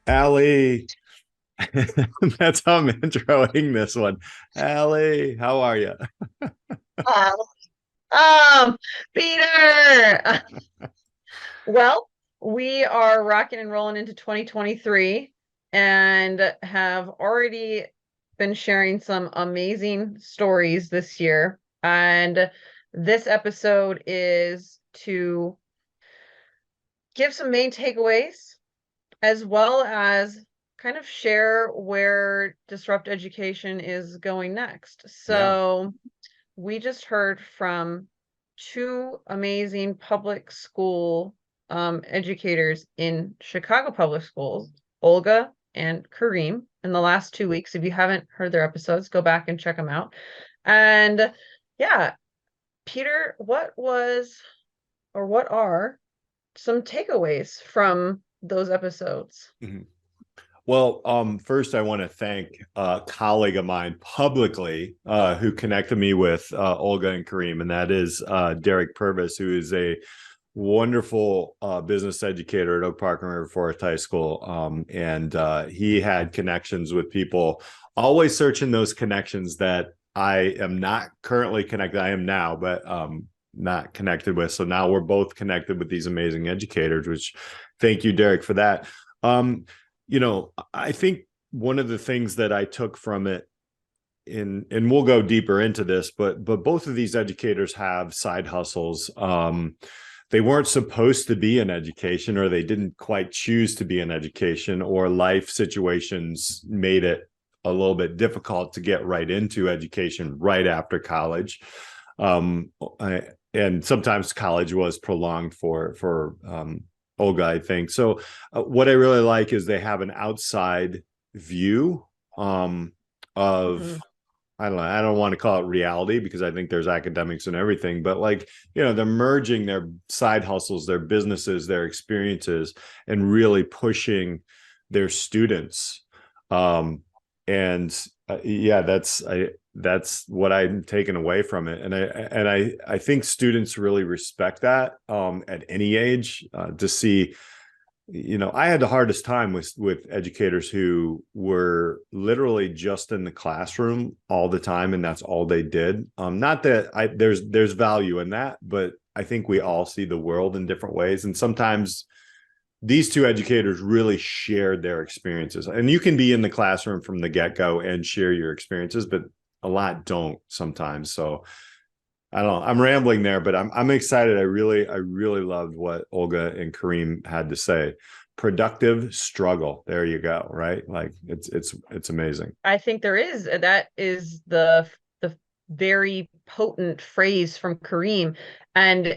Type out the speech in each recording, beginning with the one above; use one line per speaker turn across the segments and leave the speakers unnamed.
Alli. That's how I'm introing this one. Alli, how are you?
Um, Peter. Well, we are rocking and rolling into 2023 and have already been sharing some amazing stories this year. And this episode is to give some main takeaways as well as kind of share where disrupt education is going next.
Yeah.
So, we just heard from two amazing public school educators in Chicago public schools, Olga and Kareem, in the last 2 weeks. If you haven't heard their episodes, go back and check them out. And yeah, Peter, what are some takeaways from those episodes?
Mhm. Well, first I want to thank a colleague of mine publicly who connected me with Olga and Kareem, and that is Derek Purvis, who is a wonderful business educator at Oak Park and River Forest High School. And he had connections with people, always searching those connections that I am not currently connected. I am now, but not connected with. So now we're both connected with these amazing educators, which thank you, Derek, for that. Um, I think one of the things that I took from it and we'll go deeper into this, but both of these educators have side hustles. They weren't supposed to be in education, or they didn't quite choose to be in education, or life situations made it a little bit difficult to get right into education right after college. Um, and sometimes college was prolonged for Olga, I think. So what I really like is they have an outside view of
Mhm.
I don't know. I don't want to call it reality because I think there's academics and everything, but like, they're merging their side hustles, their businesses, their experiences, and really pushing their students. Um, and yeah, that's what I'm taking away from it. And I think students really respect that at any age to see I had the hardest time with educators who were literally just in the classroom all the time, and that's all they did. Not that there's value in that, but I think we all see the world in different ways, and sometimes these two educators really shared their experiences. And you can be in the classroom from the get go and share your experiences, but a lot don't sometimes. So I don't know. I'm rambling there, but I'm excited. I really loved what Olga and Kareem had to say. Productive struggle. There you go. Right? Like it's amazing.
I think that is the very potent phrase from Kareem. And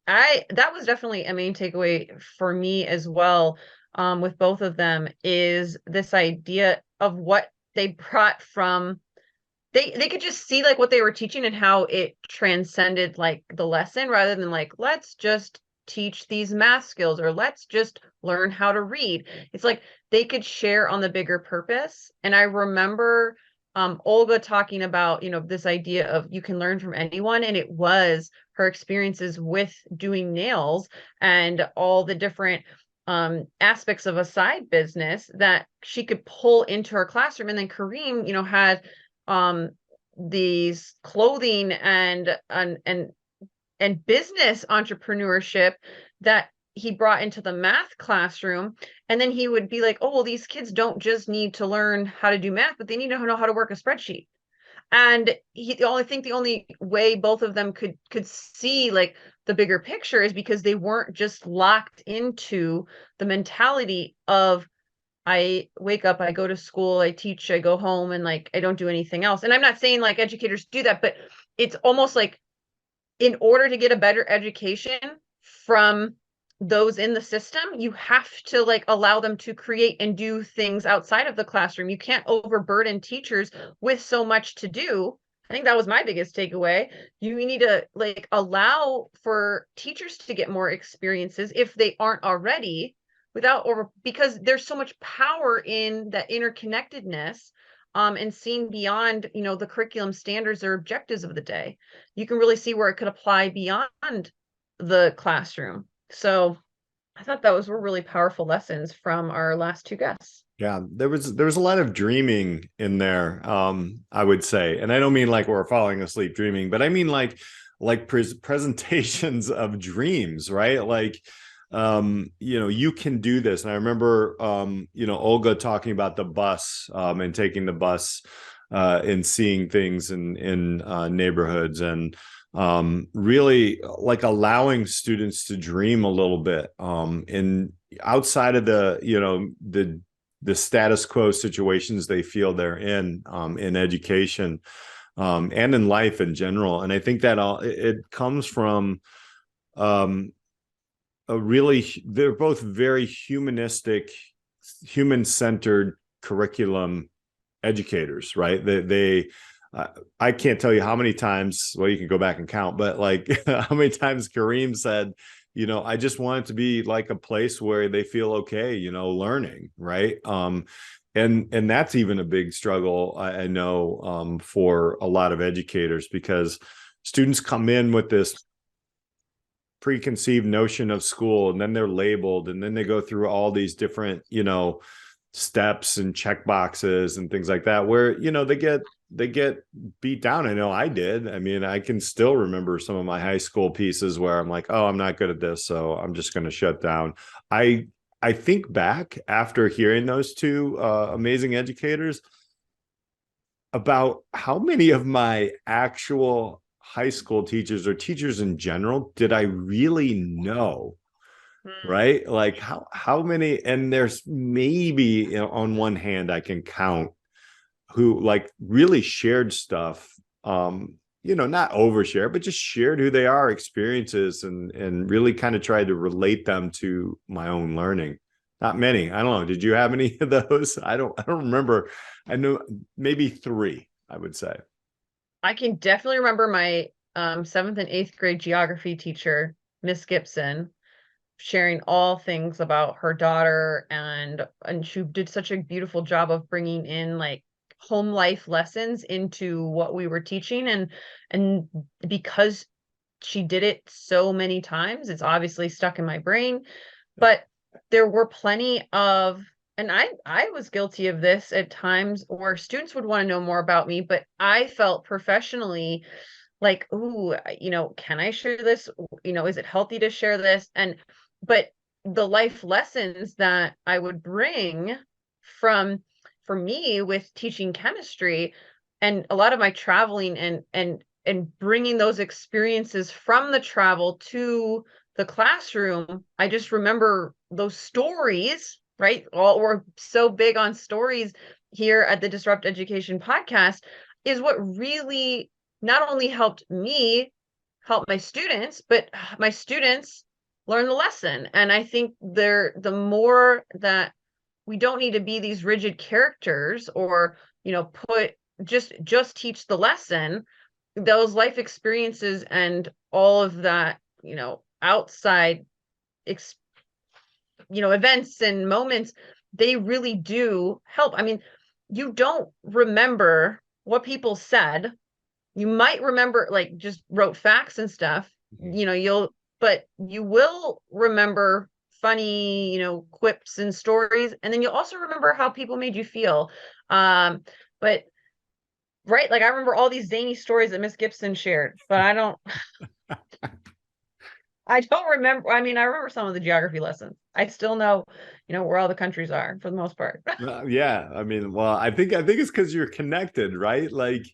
I that was definitely a main takeaway for me as well, with both of them, is this idea of what they brought from they could just see like what they were teaching and how it transcended like the lesson, rather than like, let's just teach these math skills or let's just learn how to read. It's like they could share on the bigger purpose. And I remember Olga talking about, this idea of you can learn from anyone. And it was her experiences with doing nails and all the different aspects of a side business that she could pull into her classroom. And then Kareem, had um these clothing and business entrepreneurship that he brought into the math classroom. And then he would be like, oh, well, these kids don't just need to learn how to do math, but they need to know how to work a spreadsheet. And the only way both of them could see like the bigger picture is because they weren't just locked into the mentality of, I wake up, I go to school, I teach, I go home, and like I don't do anything else. And I'm not saying like educators do that, but it's almost like, in order to get a better education from those in the system, you have to like allow them to create and do things outside of the classroom. You can't overburden teachers with so much to do. I think that was my biggest takeaway. You need to like allow for teachers to get more experiences if they aren't already, without over, because there's so much power in that interconnectedness, and seeing beyond, the curriculum standards or objectives of the day. You can really see where it could apply beyond the classroom. So I thought those were really powerful lessons from our last two guests.
Yeah, there was a lot of dreaming in there, I would say. And I don't mean like we're falling asleep dreaming, but I mean like presentations of dreams, right? Like you can do this. And I remember Olga talking about the bus, and taking the bus, and seeing things in neighborhoods, and really like allowing students to dream a little bit, in outside of the status quo situations they feel they're in education, and in life in general. And I think that it comes from, they're both very human-centered curriculum educators, right? I can't tell you how many times, well, you can go back and count, but like how many times Kareem said, I just want it to be like a place where they feel okay, learning, right? And that's even a big struggle, I know, for a lot of educators, because students come in with this preconceived notion of school, and then they're labeled, and then they go through all these different, steps and check boxes and things like that, where, they get beat down. I know I did. I mean, I can still remember some of my high school pieces where I'm like, oh, I'm not good at this, so I'm just going to shut down. I think back after hearing those two amazing educators about how many of my actual high school teachers, or teachers in general, did I really know, right? Like how many, and there's maybe, on one hand I can count, who like really shared stuff, not overshare, but just shared who they are, experiences, and really kind of tried to relate them to my own learning. Not many. I don't know. Did you have any of those? I don't remember. I know maybe three, I would say.
I can definitely remember my seventh and eighth grade geography teacher, Miss Gibson, sharing all things about her daughter, and she did such a beautiful job of bringing in like home life lessons into what we were teaching, and because she did it so many times, it's obviously stuck in my brain. But there were plenty of, and I was guilty of this at times, where students would want to know more about me, but I felt professionally like, ooh, can I share this? Is it healthy to share this? But the life lessons that I would bring from, for me, with teaching chemistry, and a lot of my traveling, and bringing those experiences from the travel to the classroom, I just remember those stories, right? All, we're so big on stories here at the Disrupt Education podcast, is what really not only helped me help my students, but my students learn the lesson. And I think the more that we don't need to be these rigid characters, or put just teach the lesson, those life experiences and all of that, outside events and moments, they really do help. I mean, you don't remember what people said. You might remember, like, just wrote facts and stuff, but you will remember funny, quips and stories. And then you'll also remember how people made you feel. But right, like I remember all these zany stories that Miss Gibson shared, but I don't remember. I mean, I remember some of the geography lessons. I still know, where all the countries are for the most part.
Yeah, I mean, well, I think it's because you're connected, right? Like,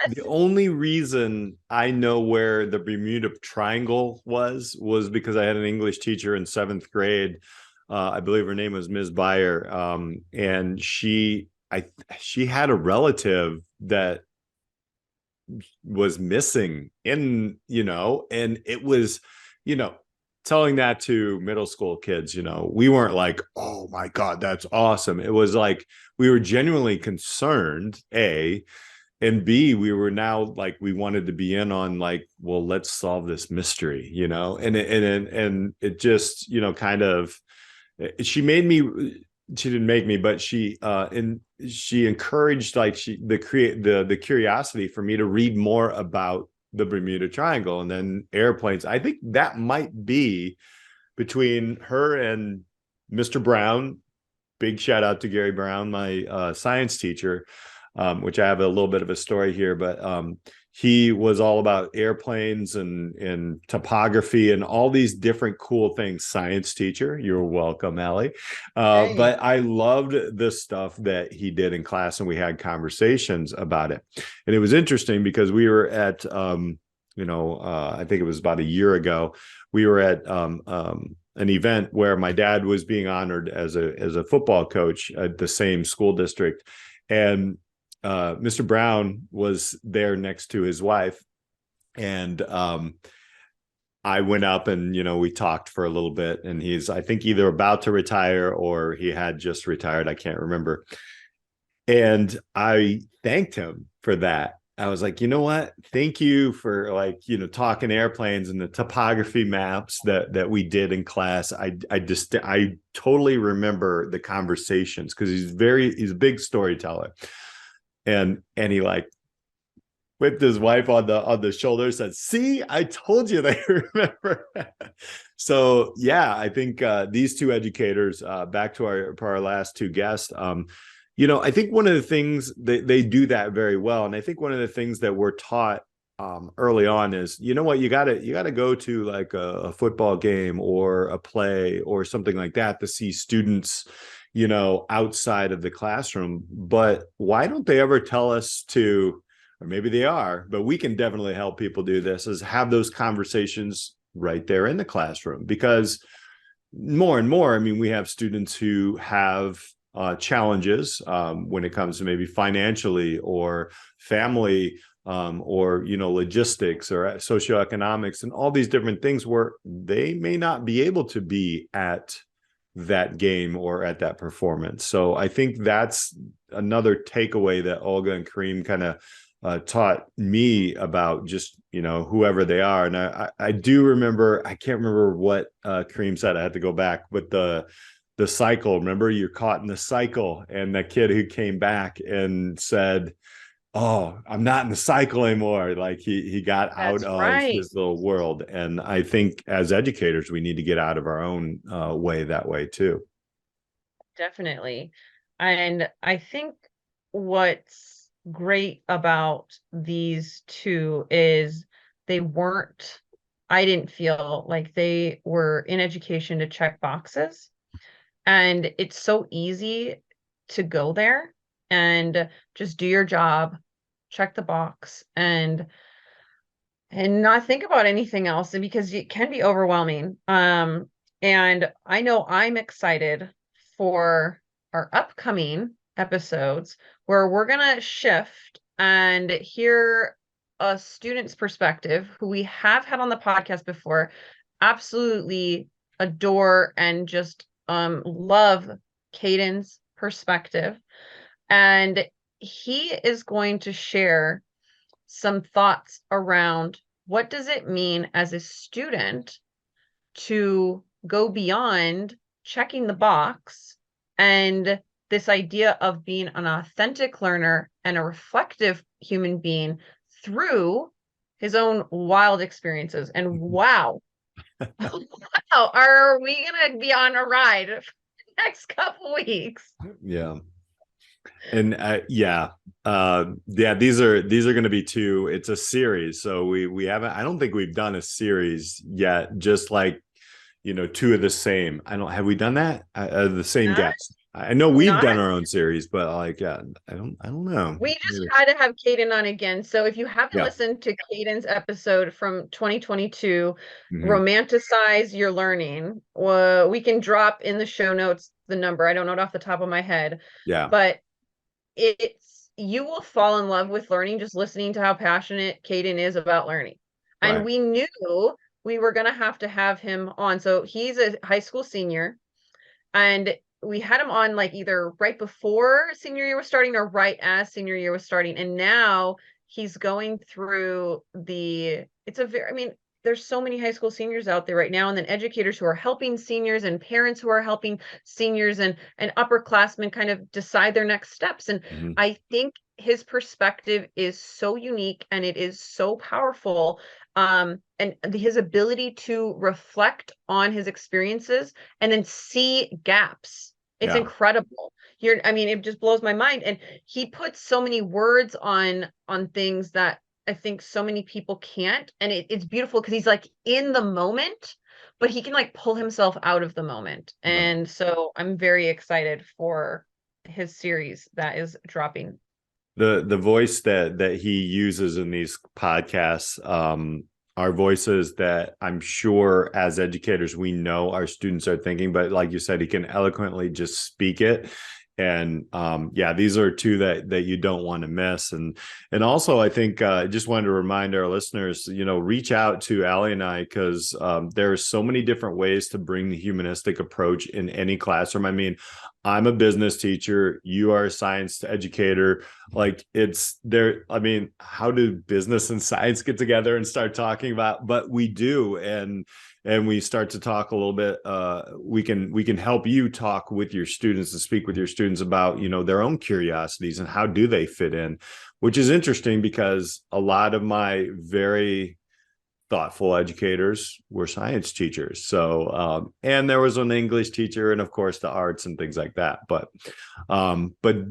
the
Yes.
only reason I know where the Bermuda Triangle was because I had an English teacher in seventh grade. I believe her name was Ms. Beyer, and she had a relative that was missing and it was, you know, telling that to middle school kids, we weren't like, oh my God, that's awesome. It was like we were genuinely concerned, A, and B, we were now like, we wanted to be in on like, well, let's solve this mystery, and it just, kind of, she made me, she didn't make me, but she encouraged like the curiosity for me to read more about the Bermuda Triangle and then airplanes. I think that might be between her and Mr. Brown, big shout out to Gary Brown, my science teacher, which I have a little bit of a story here, but he was all about airplanes and topography and all these different cool things. Science teacher, you're welcome, Allie.
Hey.
But I loved the stuff that he did in class, and we had conversations about it. And it was interesting because we were at, I think it was about a year ago, we were at an event where my dad was being honored as a football coach at the same school district, and Mr. Brown was there next to his wife, and I went up and we talked for a little bit, and he's, I think, either about to retire or he had just retired, I can't remember. And I thanked him for that. I was like, you know what? Thank you for talking airplanes and the topography maps that we did in class. I totally remember the conversations because he's a big storyteller. And he whipped his wife on the shoulder, said, "See, I told you they remember." So yeah, I think these two educators, back to our last two guests, I think one of the things they do that very well. And I think one of the things that we're taught early on is, you gotta go to like a football game or a play or something like that to see students, outside of the classroom. But why don't they ever tell us to, or maybe they are, but we can definitely help people do this, is have those conversations right there in the classroom. Because more and more, we have students who have challenges when it comes to maybe financially or family, or logistics or socioeconomics and all these different things, where they may not be able to be at that game or at that performance. So I think that's another takeaway that Olga and Kareem kind of taught me about just, whoever they are. And I do remember, I can't remember what Kareem said, I had to go back, but the cycle, remember, you're caught in the cycle, and the kid who came back and said, "Oh, I'm not in the cycle anymore." Like he got out of his little world. And I think as educators, we need to get out of our own way that way too.
Definitely. And I think what's great about these two is I didn't feel like they were in education to check boxes. And it's so easy to go there and just do your job, check the box, and not think about anything else, because it can be overwhelming. And I know I'm excited for our upcoming episodes where we're gonna shift and hear a student's perspective who we have had on the podcast before, absolutely adore and just love Caden's perspective. And he is going to share some thoughts around what does it mean as a student to go beyond checking the box, and this idea of being an authentic learner and a reflective human being through his own wild experiences. And wow, wow, are we gonna be on a ride for the next couple weeks?
Yeah. And these are going to be two. It's a series, so we haven't. I don't think we've done a series yet. Just like two of the same. Have we done that? The same guests. I know we've done our own series, but I don't know.
We just had to have Caden on again. So if you haven't listened to Caden's episode from 2022, Romanticize Your Learning, we can drop in the show notes the number. I don't know it off the top of my head.
Yeah.
But you will fall in love with learning just listening to how passionate Caden is about learning. Right. And we knew we were going to have him on. So he's a high school senior, and we had him on like either right before senior year was starting or right as senior year was starting. And now he's going through there's so many high school seniors out there right now, and then educators who are helping seniors and parents who are helping seniors and upperclassmen kind of decide their next steps. And
Mhm.
I think his perspective is so unique and it is so powerful. And his ability to reflect on his experiences and then see gaps. It's
Yeah.
incredible. I mean, it just blows my mind. And he puts so many words on things that I think so many people can't. And it's beautiful because he's like in the moment, but he can like pull himself out of the moment.
Right.
And so I'm very excited for his series that is dropping.
The voice that he uses in these podcasts are voices that I'm sure as educators we know our students are thinking, but like you said, he can eloquently just speak it. And yeah, these are two that you don't want to miss. And also I think I just wanted to remind our listeners, reach out to Alli and I, because there are so many different ways to bring the humanistic approach in any classroom. I mean, I'm a business teacher, you are a science educator. Like it's there. I mean, how do business and science get together and start talking about? But we do, and we start to talk a little bit. We can help you talk with your students and speak with your students about their own curiosities and how do they fit in, which is interesting because a lot of my very thoughtful educators were science teachers. So, and there was an English teacher and of course the arts and things like that. But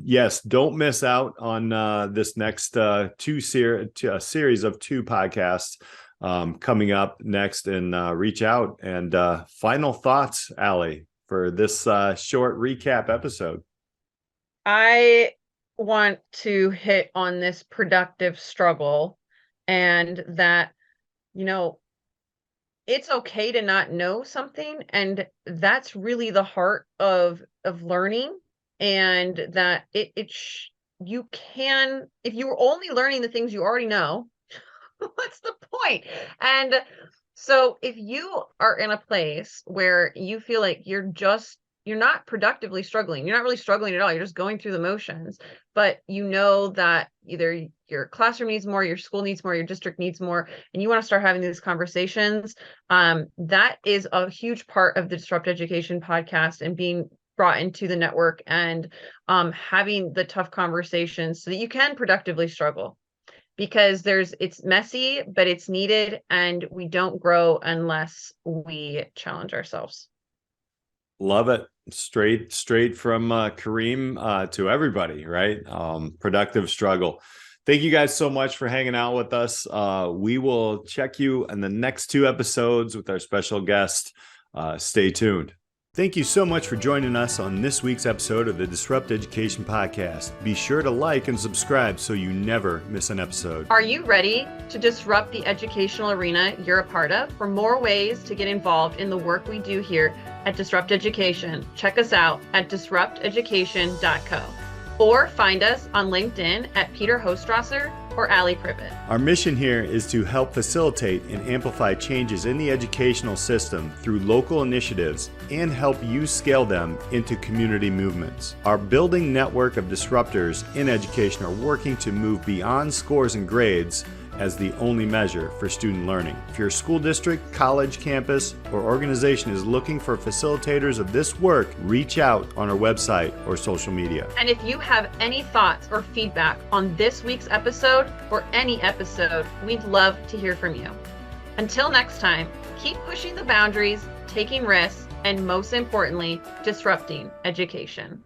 yes, don't miss out on this next series of 2 podcasts coming up next, and reach out. And final thoughts, Alli, for this short recap episode.
I want to hit on this productive struggle, and that it's okay to not know something, and that's really the heart of learning. And that you can, if you're only learning the things you already know, what's the point? And so if you are in a place where you feel like you're not productively struggling, you're not really struggling at all, you're just going through the motions, but you know that either your classroom needs more, your school needs more, your district needs more, and you want to start having these conversations, that is a huge part of the Disrupt Education podcast and being brought into the network, and having the tough conversations so that you can productively struggle, because it's messy, but it's needed, and we don't grow unless we challenge ourselves.
Love it. Straight from Kareem to everybody, right? Productive struggle. Thank you guys so much for hanging out with us. We will check you in the next 2 episodes with our special guest. Stay tuned. Thank you so much for joining us on this week's episode of the Disrupt Education Podcast. Be sure to like and subscribe so you never miss an episode.
Are you ready to disrupt the educational arena you're a part of? For more ways to get involved in the work we do here at Disrupt Education, check us out at disrupteducation.co, or find us on LinkedIn at Peter Hostrawser or Alli Privitt.
Our mission here is to help facilitate and amplify changes in the educational system through local initiatives and help you scale them into community movements. Our building network of disruptors in education are working to move beyond scores and grades as the only measure for student learning. If your school district, college, campus, or organization is looking for facilitators of this work, reach out on our website or social media.
And if you have any thoughts or feedback on this week's episode or any episode, we'd love to hear from you. Until next time, keep pushing the boundaries, taking risks, and most importantly, disrupting education.